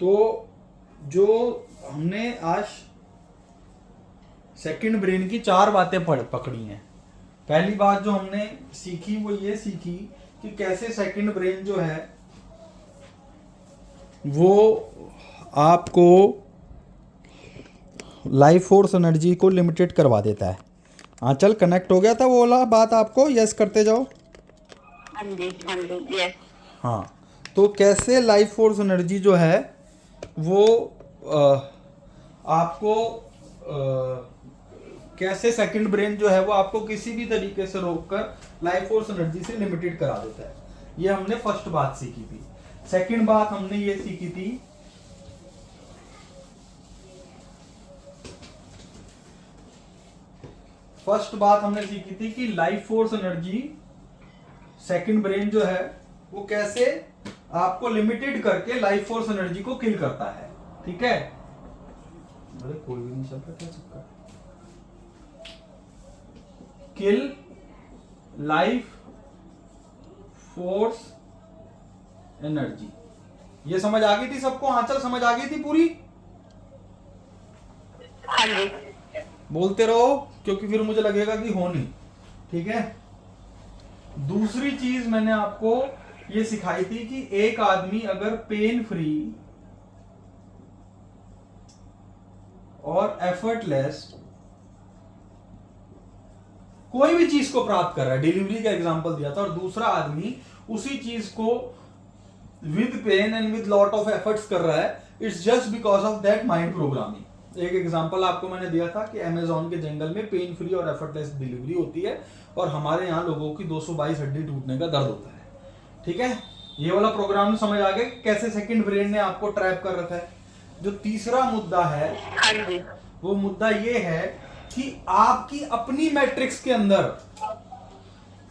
तो जो हमने आज सेकंड ब्रेन की 4 बातें पकड़ी हैं। पहली बात जो हमने सीखी वो ये सीखी कि कैसे सेकंड ब्रेन जो है वो आपको लाइफ फोर्स एनर्जी को लिमिटेड करवा देता है। आंचल कनेक्ट हो गया था वो वाला बात आपको? यस करते जाओ। हाँ जी यस। हाँ, तो कैसे लाइफ फोर्स एनर्जी जो है वो आपको कैसे सेकंड ब्रेन जो है वो आपको किसी भी तरीके से रोककर लाइफ फोर्स एनर्जी से लिमिटेड करा देता है। ये हमने फर्स्ट बात सीखी थी। सेकंड बात हमने ये सीखी थी कि life force energy second brain जो है वो कैसे आपको लिमिटेड करके लाइफ फोर्स एनर्जी को किल करता है। ठीक है, अरे कोई भी नहीं चल रहा, क्या चक्कर? किल लाइफ फोर्स एनर्जी, ये समझ आ गई थी सबको? आंचल समझ आ गई थी पूरी? हाँ जी। बोलते रहो क्योंकि फिर मुझे लगेगा कि हो नहीं। ठीक है, दूसरी चीज मैंने आपको ये सिखाई थी कि एक आदमी अगर पेन फ्री और एफर्टलेस कोई भी चीज को प्राप्त कर रहा है, डिलीवरी का एग्जांपल दिया था, और दूसरा आदमी उसी चीज को with pain and with lot of efforts कर रहा है, it's just because of that mind programming. एक एग्जांपल आपको मैंने दिया था कि अमेज़न के जंगल में पेन फ्री और एफर्टलेस डिलीवरी होती है और हमारे यहाँ लोगों की 222 हड्डी टूटने का दर्द होता है। ठीक है, ये वाला प्रोग्राम समझ आ गया कैसे सेकंड ब्रेन ने आपको ट्रैप कर रखा है। जो तीसरा मुद्दा है हाँ जी। वो मुद्दा ये है कि आपकी अपनी मैट्रिक्स के अंदर,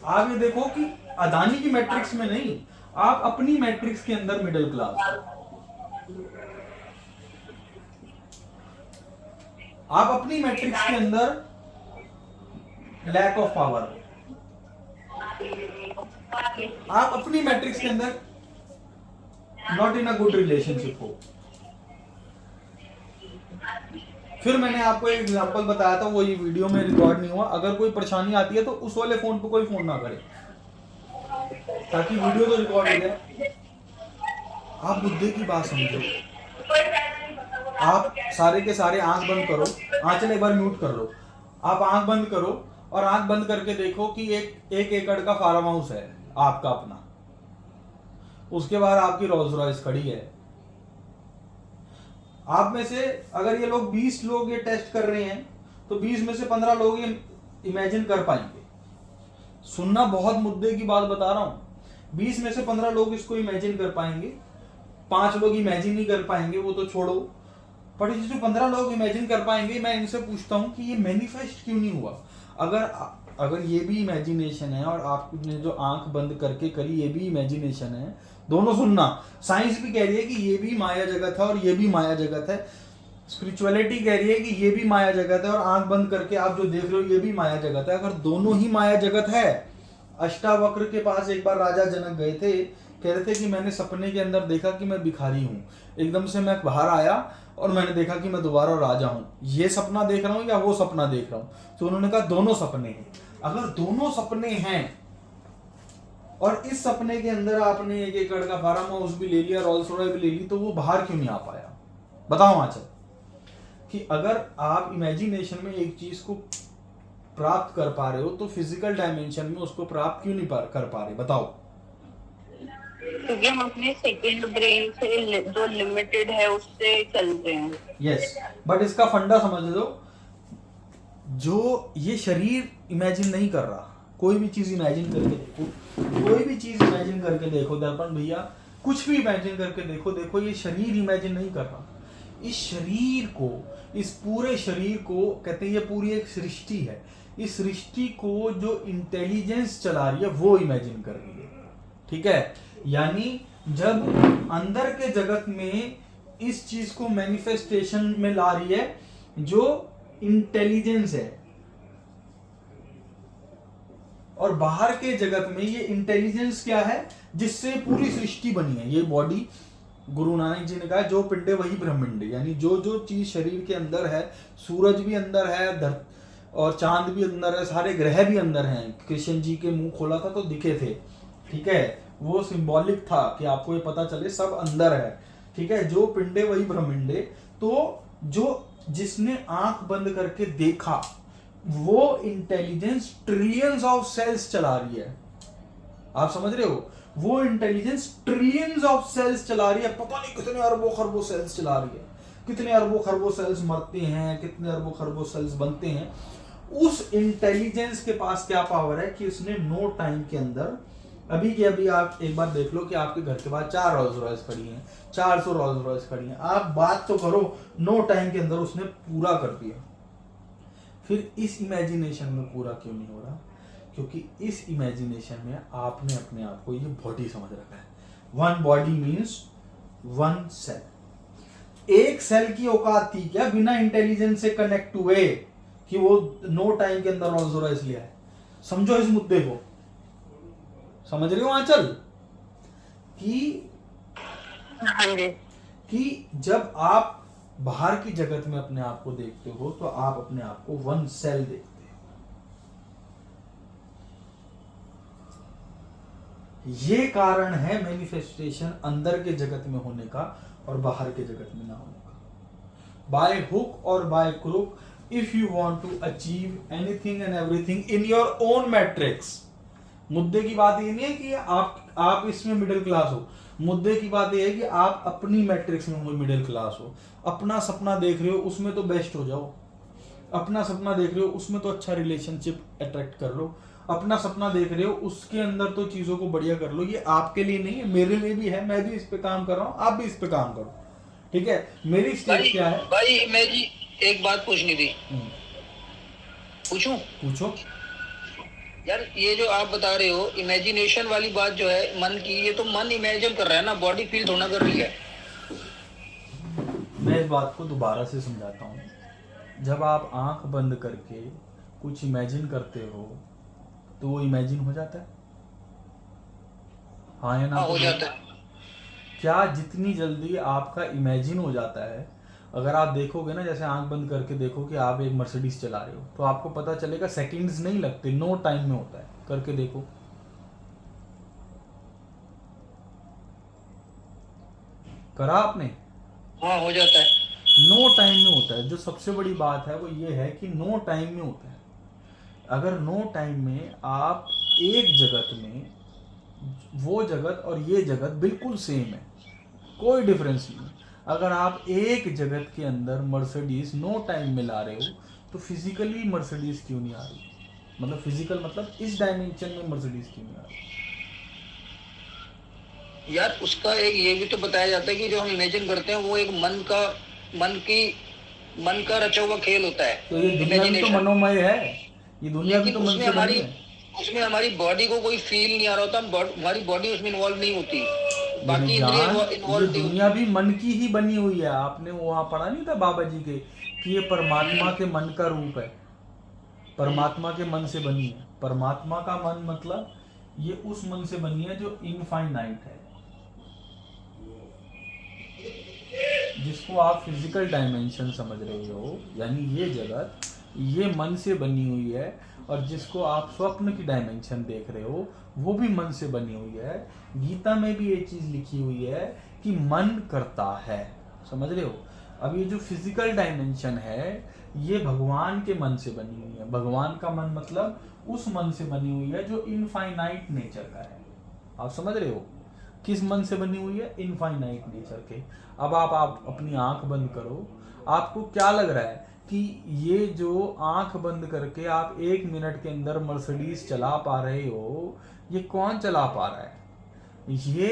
आप ये देखो कि अदानी की मैट्रिक्स में नहीं, आप अपनी मैट्रिक्स के अंदर मिडिल क्लास, आप अपनी मैट्रिक्स के अंदर लैक ऑफ पावर, आप अपनी मैट्रिक्स के अंदर not in a good relationship हो। फिर मैंने आपको एक एग्जांपल बताया था, वो ये वीडियो में रिकॉर्ड नहीं हुआ। अगर कोई परेशानी आती है तो उस वाले फोन पे कोई फोन ना करे, ताकि वीडियो तो रिकॉर्ड हो जाए। आप मुद्दे की बात समझो। आप सारे के सारे आंख बंद करो, आंचल एक बार म्यूट कर लो। आप आंख बंद करो और आंख बंद करके देखो कि एक एकड़ का फार्म हाउस है आपका अपना, उसके बाहर आपकी रोल्स रॉयस खड़ी है। आप में से अगर ये लोग 20 लोग ये टेस्ट कर रहे हैं तो 20 में से 15 लोग ये इमेजिन कर पाएंगे। सुनना, बहुत मुद्दे की बात बता रहा हूं। 20 में से 15 लोग इसको इमेजिन कर पाएंगे, 5 लोग इमेजिन नहीं कर पाएंगे, वो तो छोड़ो। पर जो 15 लोग इमेजिन कर पाएंगे, मैं इनसे पूछता हूं कि ये मैनिफेस्ट क्यों नहीं हुआ? अगर ये भी इमेजिनेशन है और आपने जो आंख बंद करके करी ये भी इमेजिनेशन है, दोनों सुनना, साइंस भी कह रही है कि ये भी माया जगत है और ये भी माया जगत है, स्पिरिचुअलिटी कह रही है कि ये भी माया जगत है और आंख बंद करके आप जो देख रहे हो ये भी माया जगत है। अगर दोनों ही माया जगत है, अष्टावक्र के पास एक बार राजा जनक गए थे, कह रहे थे कि मैंने सपने के अंदर देखा कि मैं भिखारी हूँ, एकदम से मैं बाहर आया और मैंने देखा कि मैं दोबारा राजा हूँ, ये सपना देख रहा हूँ या वो सपना देख रहा हूँ? तो उन्होंने कहा दोनों सपने हैं। अगर दोनों सपने हैं और इस सपने के अंदर आपने एक एकड़ का फार्म हाउस भी ले लिया, रोल्स रॉयस भी ले ली, तो वो बाहर क्यों नहीं आ पाया? बताओ आंचल, कि अगर आप इमेजिनेशन में एक चीज को प्राप्त कर पा रहे हो तो फिजिकल डायमेंशन में उसको प्राप्त क्यों नहीं कर पा रहे? बताओ। क्योंकि हम अपने सेकंड ब्रेन से जो लिमिटेड है उससे चलते हैं। यस, बट इसका फंडा समझ लो। जो ये शरीर इमेजिन नहीं कर रहा, कोई भी चीज इमेजिन करके देखो, कोई भी चीज इमेजिन करके देखो दर्पण भैया, कुछ भी इमेजिन करके देखो, ये शरीर इमेजिन नहीं कर रहा। इस शरीर को, इस पूरे शरीर को कहते हैं ये पूरी एक सृष्टि है। इस सृष्टि को जो इंटेलिजेंस चला रही है वो इमेजिन कर रही है। ठीक है, यानी जब अंदर के जगत में इस चीज को मैनिफेस्टेशन में ला रही है जो इंटेलिजेंस है, और बाहर के जगत में ये इंटेलिजेंस क्या है जिससे पूरी सृष्टि बनी है, ये बॉडी गुरु नानक जी ने कहा जो पिंडे वही ब्रह्मंडे, यानी जो जो चीज शरीर के अंदर है, सूरज भी अंदर है, और चांद भी अंदर है, सारे ग्रह भी अंदर हैं। कृष्ण जी के मुंह खोला था तो दिखे थे, ठीक है, वो सिंबॉलिक था कि आपको ये पता चले सब अंदर है, ठीक है। जो पिंडे वही ब्रह्मंडे, तो जो जिसने आंख बंद करके देखा वो इंटेलिजेंस ट्रिलियंस ऑफ सेल्स चला रही है, आप समझ रहे हो, वो इंटेलिजेंस ट्रिलियंस ऑफ सेल्स चला रही है, पता नहीं कितने अरबों खरबों सेल्स चला रही है, कितने अरबों खरबों सेल्स मरते हैं, कितने अरबों खरबों सेल्स बनते हैं। उस इंटेलिजेंस के पास क्या पावर है कि उसने नो टाइम के अंदर, अभी की अभी आप एक बार देख लो कि आपके घर के बाद 4 रोल्स रॉयस खड़ी हैं, 400 रोल्स रॉयस खड़ी हैं, आप बात तो करो, नो टाइम के अंदर उसने पूरा कर दिया। फिर इस इमेजिनेशन में पूरा क्यों नहीं हो रहा? क्योंकि इस इमेजिनेशन में आपने अपने आप को ये बॉडी समझ रखा है। 1 बॉडी मीन्स 1 सेल। एक सेल की औकात थी क्या बिना इंटेलिजेंस से कनेक्ट हुए कि वो नो टाइम के अंदर रोल्स रॉयस लिया है? समझो इस मुद्दे को, समझ रहे हो आंचल? कि जब आप बाहर की जगत में अपने आप को देखते हो तो आप अपने आप को 1 सेल देखते हो। ये कारण है मैनिफेस्टेशन अंदर के जगत में होने का और बाहर के जगत में ना होने का। बाय हुक और by crook, if you want to achieve anything and everything in your own matrix, मुद्दे की बात ये नहीं है कि आप इसमें मिडिल क्लास हो, मुद्दे की बात ये है कि आप अपनी मैट्रिक्स में मिडिल क्लास हो। अपना सपना देख रहे हो उसमें तो बेस्ट हो जाओ, अपना सपना देख रहे हो उसमें तो अच्छा रिलेशनशिप अट्रैक्ट कर लो, अपना सपना देख रहे हो उसके अंदर तो चीजों को बढ़िया कर लो। ये आपके लिए नहीं है, मेरे लिए भी है, मैं भी इस पे काम कर रहा हूँ, आप भी इस पे काम करो, ठीक है। मेरी स्टेज क्या है भाई? मैं जी एक बात पूछनी थी। पूछूं? पूछो यार ये जो आप बता रहे हो इमेजिनेशन वाली बात जो है मन की, ये तो मन इमेजिन कर रहा है ना, बॉडी फील थोड़ा कर रही है। मैं इस बात को दोबारा से समझाता हूँ। जब आप आंख बंद करके कुछ इमेजिन करते हो तो वो इमेजिन हो जाता है, हाँ या ना? हो जाता है। क्या जितनी जल्दी आपका इमेजिन हो जाता है, अगर आप देखोगे ना, जैसे आंख बंद करके देखो कि आप एक मर्सिडीज चला रहे हो तो आपको पता चलेगा सेकंड्स नहीं लगते, नो टाइम में होता है। करके देखो, करा आपने? हाँ हो जाता है, नो टाइम में होता है। जो सबसे बड़ी बात है वो ये है कि नो टाइम में होता है। अगर नो टाइम में आप एक जगत में, वो जगत और ये जगत बिल्कुल सेम है, कोई डिफरेंस नहीं है। अगर आप एक जगत के अंदर मर्सिडीज नो टाइम में ला रहे हो तो फिजिकली मर्सिडीज क्यों नहीं आ रही? मतलब फिजिकल मतलब इस डायमेंशन में मर्सिडीज क्यों नहीं आ रही? यार उसका एक ये भी तो बताया जाता है कि जो हम इमेजिन करते हैं वो एक मन का रचा हुआ खेल होता है। तो ये दुनिया भी तो मनोमय है, ये दुनिया भी तो मन उसमें से बनी है। उसमें हमारी बॉडी को कोई फील नहीं आ रहा होता, हमारी बॉडी उसमें इन्वॉल्व नहीं होती, बाकी ये दुनिया भी मन की ही बनी हुई है। आपने वहां पढ़ा नहीं था बाबा जी के कि ये परमात्मा के मन का रूप है, परमात्मा के मन से बनी है। परमात्मा का मन मतलब ये उस मन से बनी है जो इनफाइनाइट है, जिसको आप फिजिकल डायमेंशन समझ रहे हो, यानी ये जगत ये मन से बनी हुई है, और जिसको आप स्वप्न की डायमेंशन देख रहे हो वो भी मन से बनी हुई है। गीता में भी ये चीज लिखी हुई है कि मन करता है, समझ रहे हो? अब ये जो फिजिकल डायमेंशन है ये भगवान के मन से बनी हुई है। भगवान का मन मतलब उस मन से बनी हुई है जो इनफाइनाइट नेचर का है। आप समझ रहे हो? किस मन से बनी हुई है? इनफाइनाइट नेचर के। अब आप अपनी आंख बंद करो, आपको क्या लग रहा है कि ये जो आंख बंद करके आप 1 मिनट के अंदर मर्सिडीज चला पा रहे हो, ये कौन चला पा रहा है? ये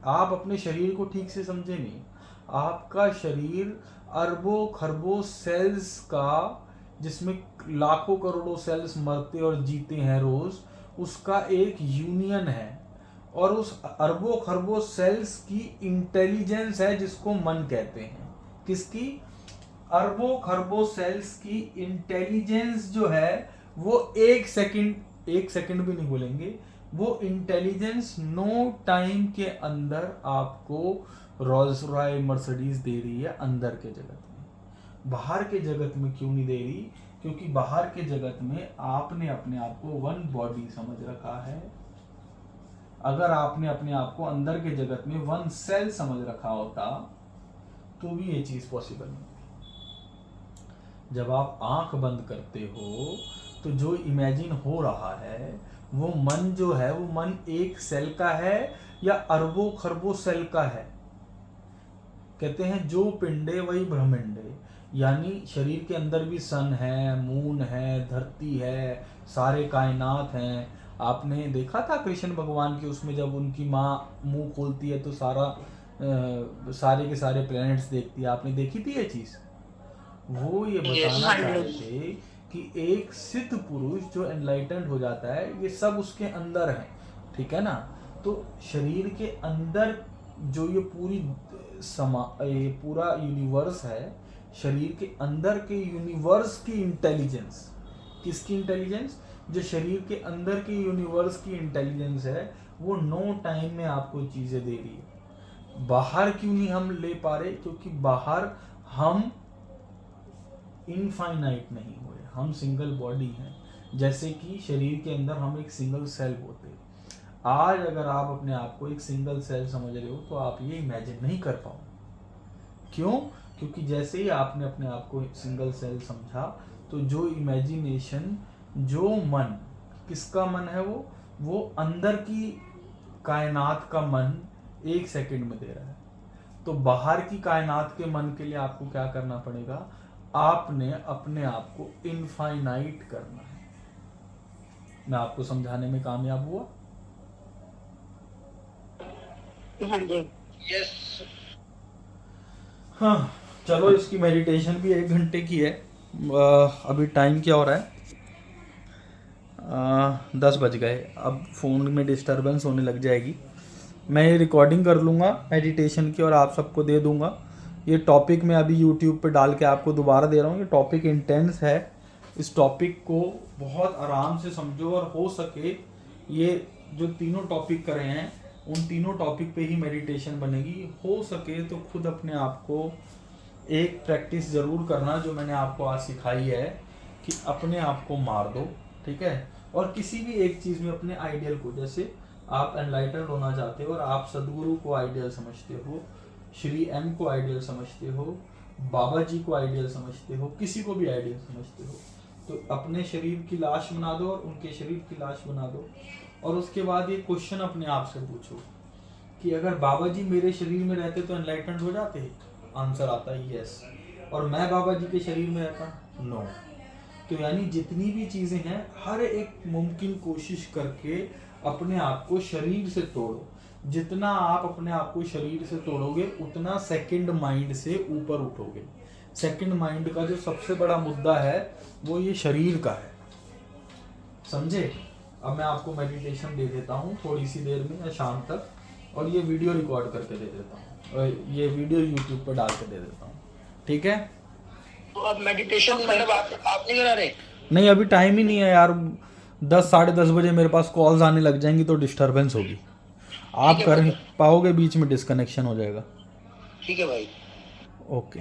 आप अपने शरीर को ठीक से समझे नहीं। आपका शरीर अरबों खरबों सेल्स का, जिसमें लाखों करोड़ों सेल्स मरते और जीते हैं रोज, उसका एक यूनियन है, और उस अरबों खरबों सेल्स की इंटेलिजेंस है जिसको मन कहते हैं। किसकी? अरबों खरबों सेल्स की इंटेलिजेंस जो है वो 1 सेकंड भी नहीं बोलेंगे, वो इंटेलिजेंस नो टाइम के अंदर आपको रोल्स रॉय मर्सिडीज दे रही है अंदर के जगत में। बाहर के जगत में क्यों नहीं दे रही? क्योंकि बाहर के जगत में आपने अपने आप को वन बॉडी समझ रखा है। अगर आपने अपने आप को अंदर के जगत में वन सेल समझ रखा होता तो भी ये चीज पॉसिबल नहीं। जब आप आंख बंद करते हो तो जो इमेजिन हो रहा है वो मन जो है वो मन एक सेल का है या अरबों खरबों सेल का है। कहते हैं जो पिंडे वही ब्रह्मांडे, यानी शरीर के अंदर भी सन है, मून है, धरती है, सारे कायनात हैं। आपने देखा था कृष्ण भगवान के उसमें जब उनकी माँ मुंह खोलती है तो सारे के सारे प्लैनेट्स देखती है, आपने देखी थी ये चीज? वो ये बताना चाह रहे थे कि एक सिद्ध पुरुष जो एनलाइटेंड हो जाता है ये सब उसके अंदर है, ठीक है ना। तो शरीर के अंदर जो ये ये पूरा यूनिवर्स है, शरीर के अंदर के यूनिवर्स की इंटेलिजेंस, किसकी इंटेलिजेंस? जो शरीर के अंदर के यूनिवर्स की इंटेलिजेंस है वो नो टाइम में आपको चीजें दे रही है। बाहर क्यों नहीं हम ले पा रहे? क्योंकि बाहर हम इनफाइनाइट नहीं हुए, हम सिंगल बॉडी हैं। जैसे कि शरीर के अंदर हम एक सिंगल सेल होते। आज अगर आप अपने आप को एक सिंगल सेल समझ रहे हो तो आप ये इमेजिन नहीं कर पाओ। क्यों? क्योंकि जैसे ही आपने अपने आप को सिंगल सेल समझा तो जो इमेजिनेशन, जो मन, किसका मन है वो अंदर की कायनात का मन 1 सेकंड में दे रहा है। तो बाहर की कायनात के मन के लिए आपको क्या करना पड़ेगा? आपने अपने आप को इनफाइनाइट करना है। मैं आपको समझाने में कामयाब हुआ? हाँ जी। यस। हाँ, चलो इसकी मेडिटेशन भी 1 घंटे की है। अभी टाइम क्या हो रहा है? 10 बज गए। अब फ़ोन में डिस्टरबेंस होने लग जाएगी। मैं ये रिकॉर्डिंग कर लूँगा मेडिटेशन की और आप सबको दे दूँगा। ये टॉपिक मैं अभी यूट्यूब पे डाल के आपको दोबारा दे रहा हूँ। ये टॉपिक इंटेंस है। इस टॉपिक को बहुत आराम से समझो और हो सके ये जो तीनों टॉपिक करे हैं उन तीनों टॉपिक पे ही मेडिटेशन बनेगी। हो सके तो खुद अपने आप को एक प्रैक्टिस ज़रूर करना जो मैंने आपको आज सिखाई है कि अपने आप को मार दो, ठीक है। और किसी भी एक चीज़ में अपने आइडियल को, जैसे आप एनलाइटन होना चाहते हो और आप सदगुरु को आइडियल समझते हो, श्री एम को आइडियल समझते हो, बाबा जी को आइडियल समझते हो, किसी को भी आइडियल समझते हो, तो अपने शरीर की लाश बना दो और उनके शरीर की लाश बना दो। और उसके बाद ये क्वेश्चन अपने आप से पूछो कि अगर बाबा जी मेरे शरीर में रहते तो एनलाइटेंड हो जाते? आंसर आता है यस। और मैं बाबा जी के शरीर में रहता? नो। तो यानी जितनी भी चीज़ें हैं हर एक मुमकिन कोशिश करके अपने आप को शरीर से तोड़ो। जितना आप अपने आप को शरीर से तोड़ोगे उतना सेकंड माइंड से ऊपर उठोगे। सेकंड माइंड का जो सबसे बड़ा मुद्दा है वो ये शरीर का है, समझे। अब मैं आपको मेडिटेशन दे देता हूँ थोड़ी सी देर में या शाम तक, और ये वीडियो रिकॉर्ड करके दे देता हूँ और ये वीडियो यूट्यूब पर डाल के दे देता हूँ, ठीक है। तो अब मेडिटेशन मतलब आप नहीं करा रहे? नहीं, अभी टाइम ही नहीं है यार। 10 साढ़े 10 बजे मेरे पास कॉल्स आने लग जाएंगी तो डिस्टर्बेंस होगी। आप कर पाओगे, बीच में डिस्कनेक्शन हो जाएगा। ठीक है भाई। ओके।